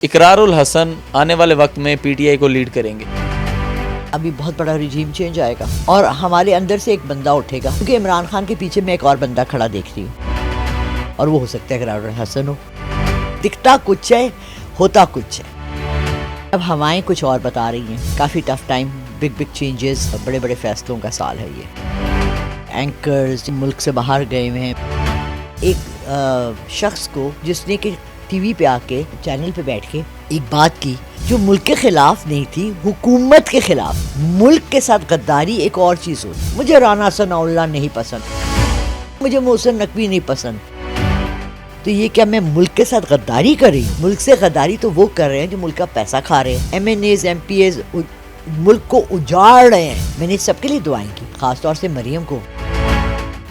اقرار الحسن آنے والے وقت میں پی ٹی آئی کو لیڈ کریں گے۔ ابھی بہت بڑا رجیم چینج آئے گا اور ہمارے اندر سے ایک بندہ اٹھے گا، کیونکہ عمران خان کے پیچھے میں ایک اور بندہ کھڑا دیکھتی ہوں، اور وہ ہو سکتا ہے اقرار الحسن ہو۔ دکھتا کچھ ہے، ہوتا کچھ ہے۔ اب ہوائیں کچھ اور بتا رہی ہیں۔ کافی ٹف ٹائم، بگ چینجز، بڑے بڑے فیصلوں کا سال ہے یہ۔ اینکرز ملک سے باہر گئے ہوئے ہیں۔ ایک شخص کو جس نے کہ ٹی وی پہ آ کے چینل پہ بیٹھ کے ایک بات کی جو ملک کے خلاف نہیں تھی، حکومت کے خلاف۔ ملک کے ساتھ غداری ایک اور چیز ہوتی۔ مجھے رانا ثناء اللہ نہیں پسند، مجھے محسن نقوی نہیں پسند، تو یہ کیا میں ملک کے ساتھ غداری کر رہی ہوں؟ ملک سے غداری تو وہ کر رہے ہیں جو ملک کا پیسہ کھا رہے ہیں۔ M N As, M P As ملک کو اجاڑ رہے ہیں۔ میں نے سب کے لیے دعائیں کی، خاص طور سے مریم کو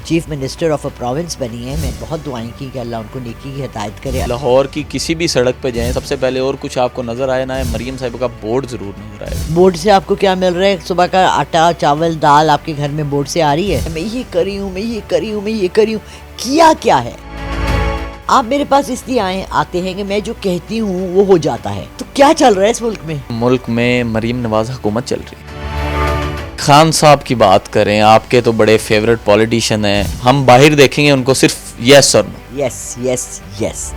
chief minister of a province بنی ہے، میں بہت دعائیں کی کہ اللہ ان کو نیکی کی ہدایت کرے۔ لاہور کی کسی بھی سڑک پہ جائیں، سب سے پہلے اور کچھ آپ کو نظر آئے نہ آئے، مریم صاحبہ کا بورڈ ضرور نظر آئے۔ بورڈ سے آپ کو کیا مل رہا ہے؟ صبح کا آٹا، چاول، دال آپ کے گھر میں بورڈ سے آ رہی ہے۔ میں یہ کری ہوں، میں یہ کری ہوں، میں یہ کری ہوں۔ کیا ہے؟ آپ میرے پاس اس لیے آتے ہیں کہ میں جو کہتی ہوں وہ ہو جاتا ہے۔ تو کیا چل رہا ہے اس ملک میں؟ ملک میں مریم نواز حکومت چل رہی ہے۔ خان صاحب کی بات کریں، آپ کے تو بڑے فیورٹ پولیٹیشین ہیں، ہم باہر دیکھیں گے ان کو صرف یس اور نو۔ یس یس یس۔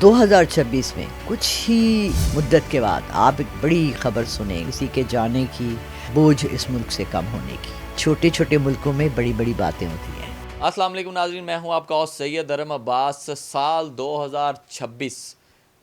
2026 میں کچھ ہی مدت کے بعد آپ ایک بڑی خبر سنیں، کسی کے جانے کی، بوجھ اس ملک سے کم ہونے کی۔ چھوٹے چھوٹے ملکوں میں بڑی بڑی باتیں ہوتی ہیں۔ السلام علیکم ناظرین، میں ہوں آپ کا ہوسٹ سید ارم عباس۔ سال 2026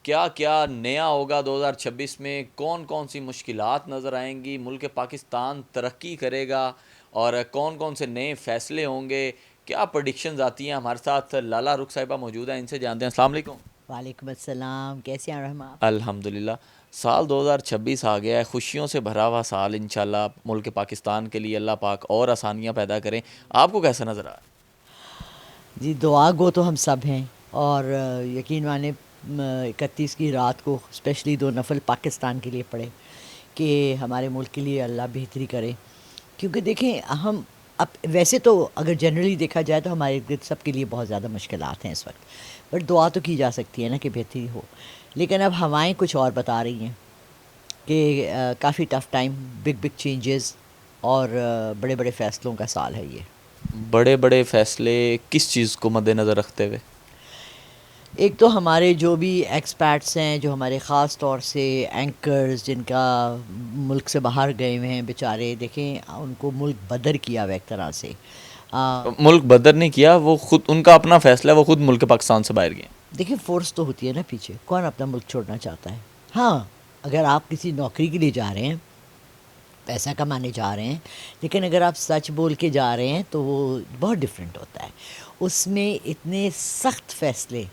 کیا نیا ہوگا؟ 2026 میں کون کون سی مشکلات نظر آئیں گی؟ ملک پاکستان ترقی کرے گا اور کون سے نئے فیصلے ہوں گے؟ کیا پریڈکشنز آتی ہیں؟ ہمارے ساتھ لالا رخ صاحبہ موجود ہیں، ان سے جانتے ہیں۔ السلام علیکم۔ وعلیکم السلام، کیسے ہیں رحمہ؟ الحمدللہ، سال 2026 آ گیا ہے، خوشیوں سے بھرا ہوا سال۔ انشاءاللہ ملک پاکستان کے لیے اللہ پاک اور آسانیاں پیدا کریں۔ آپ کو کیسا نظر آ رہا ہے؟ جی دعا گو تو ہم سب ہیں، اور یقین مانے 31 کی رات کو اسپیشلی 2 نفل پاکستان کے لیے پڑھے کہ ہمارے ملک کے لیے اللہ بہتری کرے۔ کیونکہ دیکھیں، ہم اب ویسے تو اگر جنرلی دیکھا جائے تو ہمارے ارد گرد سب کے لیے بہت زیادہ مشکلات ہیں اس وقت، بٹ دعا تو کی جا سکتی ہے نا کہ بہتری ہو۔ لیکن اب ہوائیں کچھ اور بتا رہی ہیں کہ کافی ٹف ٹائم، بگ چینجز، اور بڑے بڑے فیصلوں کا سال ہے یہ۔ بڑے فیصلے کس چیز کو مد نظر رکھتے ہوئے؟ ایک تو ہمارے جو بھی ایکسپیٹس ہیں، جو ہمارے خاص طور سے اینکرز جن کا ملک سے باہر گئے ہوئے ہیں بیچارے، دیکھیں ان کو ملک بدر کیا ہوا ایک طرح سے۔ ملک بدر نہیں کیا، وہ خود ان کا اپنا فیصلہ ہے، وہ خود ملک پاکستان سے باہر گئے۔ دیکھیں فورس تو ہوتی ہے نا پیچھے، کون اپنا ملک چھوڑنا چاہتا ہے؟ ہاں، اگر آپ کسی نوکری کے لیے جا رہے ہیں، پیسہ کمانے جا رہے ہیں، لیکن اگر آپ سچ بول کے جا رہے ہیں تو وہ بہت ڈفرینٹ ہوتا ہے۔ اس میں اتنے سخت فیصلے،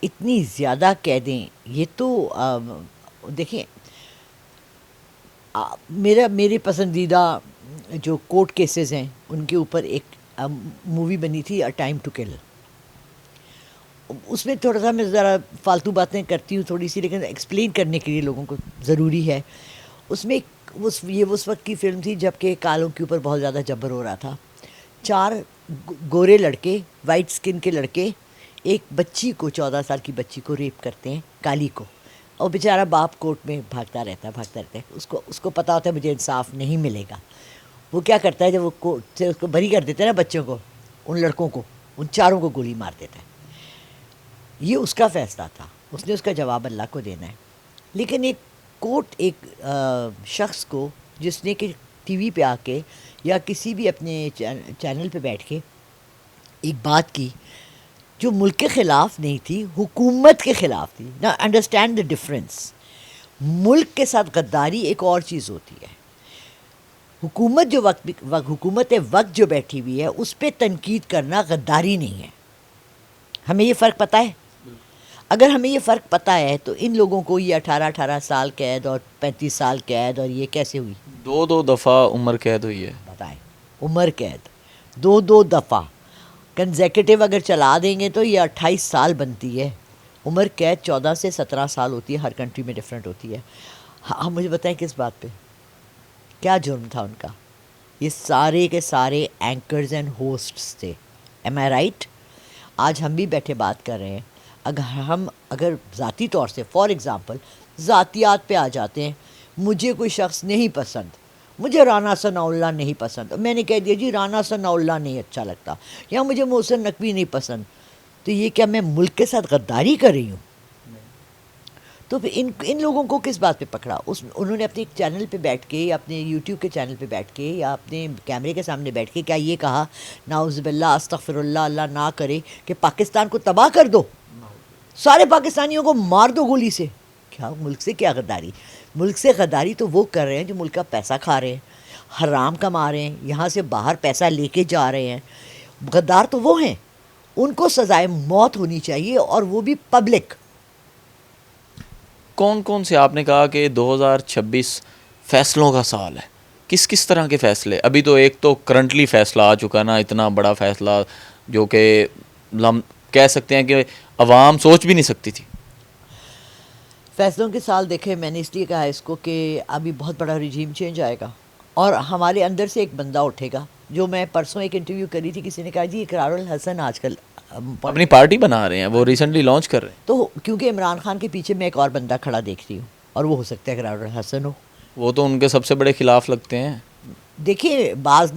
اتنی زیادہ قیدیں، یہ تو دیکھیں میرے پسندیدہ جو کورٹ کیسز ہیں ان کے اوپر ایک مووی بنی تھی، اے ٹائم ٹو کل۔ اس میں تھوڑا سا میں ذرا فالتو باتیں کرتی ہوں تھوڑی سی، لیکن ایکسپلین کرنے کے لیے لوگوں کو ضروری ہے۔ اس میں یہ اس وقت کی فلم تھی جب کہ کالوں کے اوپر بہت زیادہ جبر ہو رہا تھا۔ 4 گورے لڑکے، وائٹ سکن کے لڑکے، ایک بچی کو، 14 سال کی بچی کو ریپ کرتے ہیں، کالی کو، اور بیچارہ باپ کورٹ میں بھاگتا رہتا ہے۔ اس کو پتہ ہوتا ہے مجھے انصاف نہیں ملے گا۔ وہ کیا کرتا ہے، جب وہ کورٹ سے اس کو بری کر دیتے ہیں نا، بچوں کو، ان لڑکوں کو، ان 4 کو گولی مار دیتا ہے۔ یہ اس کا فیصلہ تھا، اس نے اس کا جواب اللہ کو دینا ہے۔ لیکن ایک کورٹ ایک شخص کو جس نے کہ ٹی وی پہ آ کے یا کسی بھی اپنے چینل پہ بیٹھ کے ایک بات کی جو ملک کے خلاف نہیں تھی، حکومت کے خلاف تھی نا۔ Understand the difference. ملک کے ساتھ غداری ایک اور چیز ہوتی ہے۔ حکومت وقت جو بیٹھی ہوئی ہے اس پہ تنقید کرنا غداری نہیں ہے۔ ہمیں یہ فرق پتہ ہے؟ اگر ہمیں یہ فرق پتہ ہے تو ان لوگوں کو یہ 18 سال قید اور 35 سال قید، اور یہ کیسے ہوئی؟ 2 دفعہ عمر قید ہوئی ہے۔ بتائیں، عمر قید 2 دفعہ کنزیکٹیو اگر چلا دیں گے تو یہ 28 سال بنتی ہے۔ عمر قید 14 سے 17 سال ہوتی ہے، ہر کنٹری میں ڈفرینٹ ہوتی ہے۔ ہاں، مجھے بتائیں کس بات پہ؟ کیا جرم تھا ان کا؟ یہ سارے کے سارے اینکرز اینڈ ہوسٹس تھے، ایم آئی رائٹ؟ آج ہم بھی بیٹھے بات کر رہے ہیں، اگر ذاتی طور سے فار ایگزامپل ذاتیات پہ آ جاتے ہیں، مجھے کوئی شخص نہیں پسند، مجھے رانا ثناء اللہ نہیں پسند، میں نے کہہ دیا جی رانا ثناء اللہ نہیں اچھا لگتا، یا مجھے محسن نقوی نہیں پسند، تو یہ کیا میں ملک کے ساتھ غداری کر رہی ہوں؟ تو پھر ان لوگوں کو کس بات پہ پکڑا؟ انہوں نے اپنے ایک چینل پہ بیٹھ کے یا اپنے یوٹیوب کے چینل پہ بیٹھ کے یا اپنے کیمرے کے سامنے بیٹھ کے کیا یہ کہا نعوذ باللہ استغفر اللہ، اللہ نہ کرے کہ پاکستان کو تباہ کر دو، سارے پاکستانیوں کو مار دو گولی سے؟ کیا ملک سے کیا غداری؟ ملک سے غداری تو وہ کر رہے ہیں جو ملک کا پیسہ کھا رہے ہیں، حرام کما رہے ہیں، یہاں سے باہر پیسہ لے کے جا رہے ہیں، غدار تو وہ ہیں، ان کو سزائے موت ہونی چاہیے، اور وہ بھی پبلک۔ کون کون سے آپ نے کہا کہ 2026 فیصلوں کا سال ہے، کس کس طرح کے فیصلے؟ ابھی تو ایک تو کرنٹلی فیصلہ آ چکا نا، اتنا بڑا فیصلہ جو کہ ہم کہہ سکتے ہیں کہ عوام سوچ بھی نہیں سکتی تھی۔ فیصلوں کے سال دیکھے میں نے اس لیے کہا اس کو کہ ابھی بہت بڑا رجیم چینج آئے گا، اور ہمارے اندر سے ایک بندہ اٹھے گا، جو میں پرسوں ایک انٹرویو کری تھی، کسی نے کہا جی اقرار الحسن آج کل اپنی پارٹی بنا رہے ہیں، وہ ریسنٹلی لانچ کر رہے ہیں، تو کیونکہ عمران خان کے پیچھے میں ایک اور بندہ کھڑا دیکھتی ہوں، اور وہ ہو سکتا ہے اقرار الحسن ہو۔ وہ تو ان کے سب سے بڑے خلاف لگتے ہیں۔ دیکھیے بعض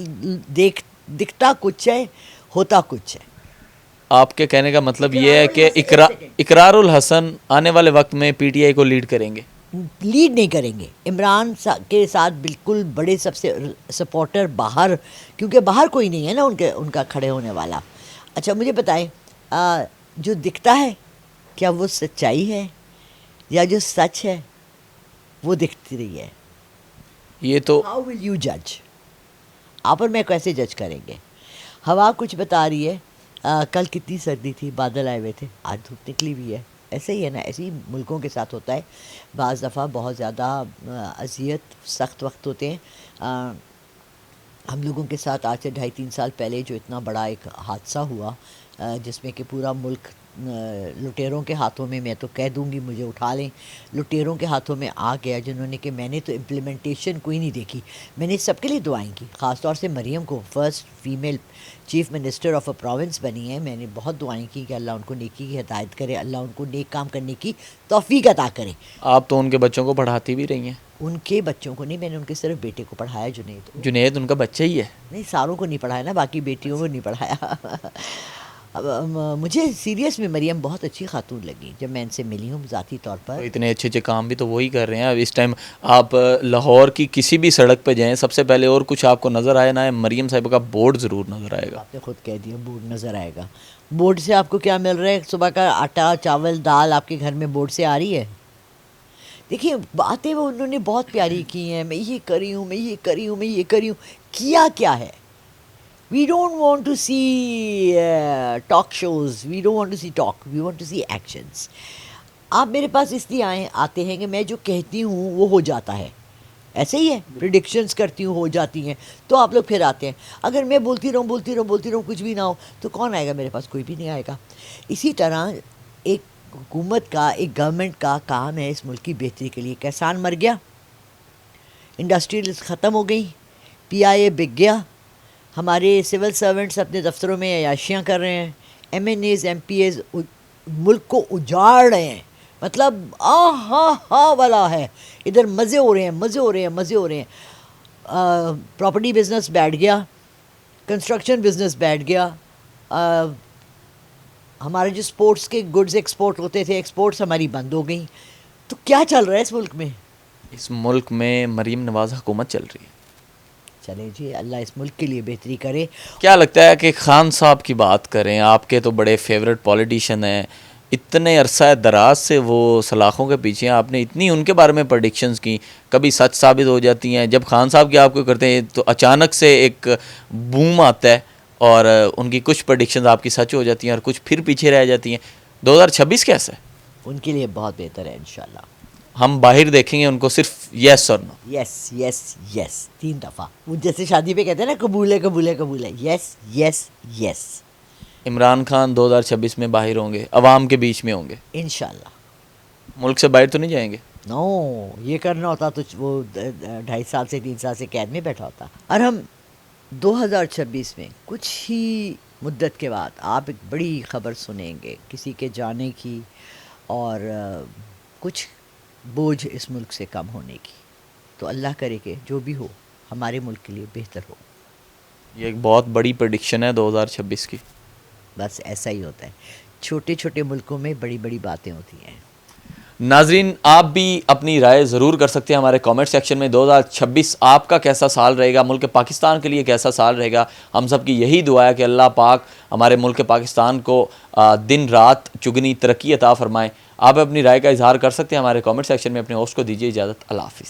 دکھتا کچھ ہے، ہوتا کچھ ہے۔ آپ کے کہنے کا مطلب یہ ہے کہ اقرار الحسن آنے والے وقت میں پی ٹی آئی کو لیڈ کریں گے؟ لیڈ نہیں کریں گے، عمران کے ساتھ بالکل بڑے سب سے سپورٹر باہر، کیونکہ باہر کوئی نہیں ہے نا ان کا کھڑے ہونے والا۔ اچھا مجھے بتائیں، جو دکھتا ہے کیا وہ سچائی ہے، یا جو سچ ہے وہ دکھتی رہی ہے؟ یہ تو ہاؤ ول یو جج؟ آپ اور میں کیسے جج کریں گے؟ ہوا کچھ بتا رہی ہے، کل کتنی سردی تھی، بادل آئے ہوئے تھے، آج دھوپ نکلی ہوئی ہے، ایسے ہی ہے نا، ایسے ہی ملکوں کے ساتھ ہوتا ہے۔ بعض دفعہ بہت زیادہ اذیت سخت وقت ہوتے ہیں۔ ہم لوگوں کے ساتھ آج سے 2.5-3 سال پہلے جو اتنا بڑا ایک حادثہ ہوا، جس میں کہ پورا ملک لٹیروں کے ہاتھوں میں تو کہہ دوں گی مجھے اٹھا لیں، لٹیروں کے ہاتھوں میں آ گیا، جنہوں نے کہ میں نے تو امپلیمنٹیشن کوئی نہیں دیکھی، میں نے سب کے لیے دعائیں کی، خاص طور سے مریم کو، first female chief minister of a province بنی ہے، میں نے بہت دعائیں کی کہ اللہ ان کو نیکی کی ہدایت کرے، اللہ ان کو نیک کام کرنے کی توفیق عطا کرے۔ آپ تو ان کے بچوں کو پڑھاتی بھی رہی ہیں۔ ان کے بچوں کو نہیں، میں نے ان کے صرف بیٹے کو پڑھایا، جنید ان کا بچہ ہی ہے؟ نہیں، ساروں کو نہیں پڑھایا نا، باقی بیٹیوں کو نہیں پڑھایا۔ مجھے سیریس میں مریم بہت اچھی خاتون لگی جب میں ان سے ملی ہوں ذاتی طور پر۔ اتنے اچھے اچھے کام بھی تو وہی کر رہے ہیں۔ اب اس ٹائم آپ لاہور کی کسی بھی سڑک پہ جائیں، سب سے پہلے اور کچھ آپ کو نظر آئے نہ، مریم صاحبہ کا بورڈ ضرور نظر آئے گا۔ آپ نے خود کہہ دیا بورڈ نظر آئے گا۔ بورڈ سے آپ کو کیا مل رہا ہے؟ صبح کا آٹا چاول دال آپ کے گھر میں بورڈ سے آ رہی ہے؟ دیکھیے باتیں وہ انہوں نے بہت پیاری کی ہیں، میں یہ کری ہوں، میں یہ کری ہوں، میں یہ کری ہوں، کیا کیا ہے؟ We don't want to see talk shows. We don't want to see talk. We want to see actions. آپ میرے پاس اس لیے آتے ہیں کہ میں جو کہتی ہوں وہ ہو جاتا ہے، ایسے ہی ہے، پریڈکشنز کرتی ہوں ہو جاتی ہیں، تو آپ لوگ پھر آتے ہیں۔ اگر میں بولتی رہوں کچھ بھی نہ ہو تو کون آئے گا میرے پاس؟ کوئی بھی نہیں آئے گا۔ اسی طرح ایک حکومت کا، ایک گورنمنٹ کا کام ہے اس ملک کی بہتری کے لیے۔ کسان مر گیا، انڈسٹریز ختم ہو گئی، پی آئی اے بک گیا، ہمارے سول سرونٹس اپنے دفتروں میں عیاشیاں کر رہے ہیں، M N As M P As ملک کو اجاڑ رہے ہیں، مطلب ہاں والا ہے، ادھر مزے ہو رہے ہیں۔ پراپرٹی بزنس بیٹھ گیا، کنسٹرکشن بزنس بیٹھ گیا، ہمارے جو سپورٹس کے گڈز ایکسپورٹ ہوتے تھے، ایکسپورٹس ہماری بند ہو گئیں۔ تو کیا چل رہا ہے اس ملک میں؟ اس ملک میں مریم نواز حکومت چل رہی ہے۔ چلیں جی، اللہ اس ملک کے لیے بہتری کرے۔ کیا لگتا ہے کہ خان صاحب کی بات کریں، آپ کے تو بڑے فیوریٹ پولیٹیشین ہیں، اتنے عرصہ دراز سے وہ سلاخوں کے پیچھے ہیں، آپ نے اتنی ان کے بارے میں پریڈکشنز کی، کبھی سچ ثابت ہو جاتی ہیں، جب خان صاحب کی آپ کو کرتے ہیں تو اچانک سے ایک بوم آتا ہے اور ان کی کچھ پریڈکشنز آپ کی سچ ہو جاتی ہیں اور کچھ پھر پیچھے رہ جاتی ہیں۔ 2026 کیسا ہے؟ ان کے لیے بہت بہتر ہے انشاءاللہ۔ ہم باہر دیکھیں گے ان کو صرف یس اور نو؟ یس 3 دفعہ، وہ جیسے شادی پہ کہتے ہیں نا قبول ہے، یس۔ عمران خان 2026 میں باہر ہوں گے، عوام کے بیچ میں ہوں گے انشاءاللہ۔ ملک سے باہر تو نہیں جائیں گے؟ نو، یہ کرنا ہوتا تو وہ 2.5 سال سے 3 سال سے قید میں بیٹھا ہوتا۔ اور ہم 2026 میں کچھ ہی مدت کے بعد آپ ایک بڑی خبر سنیں گے کسی کے جانے کی اور کچھ بوجھ اس ملک سے کم ہونے کی. تو اللہ کرے کہ جو بھی ہو ہمارے ملک کے لیے بہتر ہو. یہ ایک بہت بڑی پریڈکشن ہے 2026 کی. بس ایسا ہی ہوتا ہے, چھوٹے چھوٹے ملکوں میں بڑی بڑی باتیں ہوتی ہیں. ناظرین آپ بھی اپنی رائے ضرور کر سکتے ہیں ہمارے کامنٹ سیکشن میں. 2026 آپ کا کیسا سال رہے گا, ملک پاکستان کے لیے کیسا سال رہے گا؟ ہم سب کی یہی دعا ہے کہ اللہ پاک ہمارے ملک پاکستان کو دن رات چگنی ترقی عطا فرمائے. آپ اپنی رائے کا اظہار کر سکتے ہیں ہمارے کامنٹ سیکشن میں. اپنے ہوسٹ کو دیجیے اجازت. اللہ حافظ.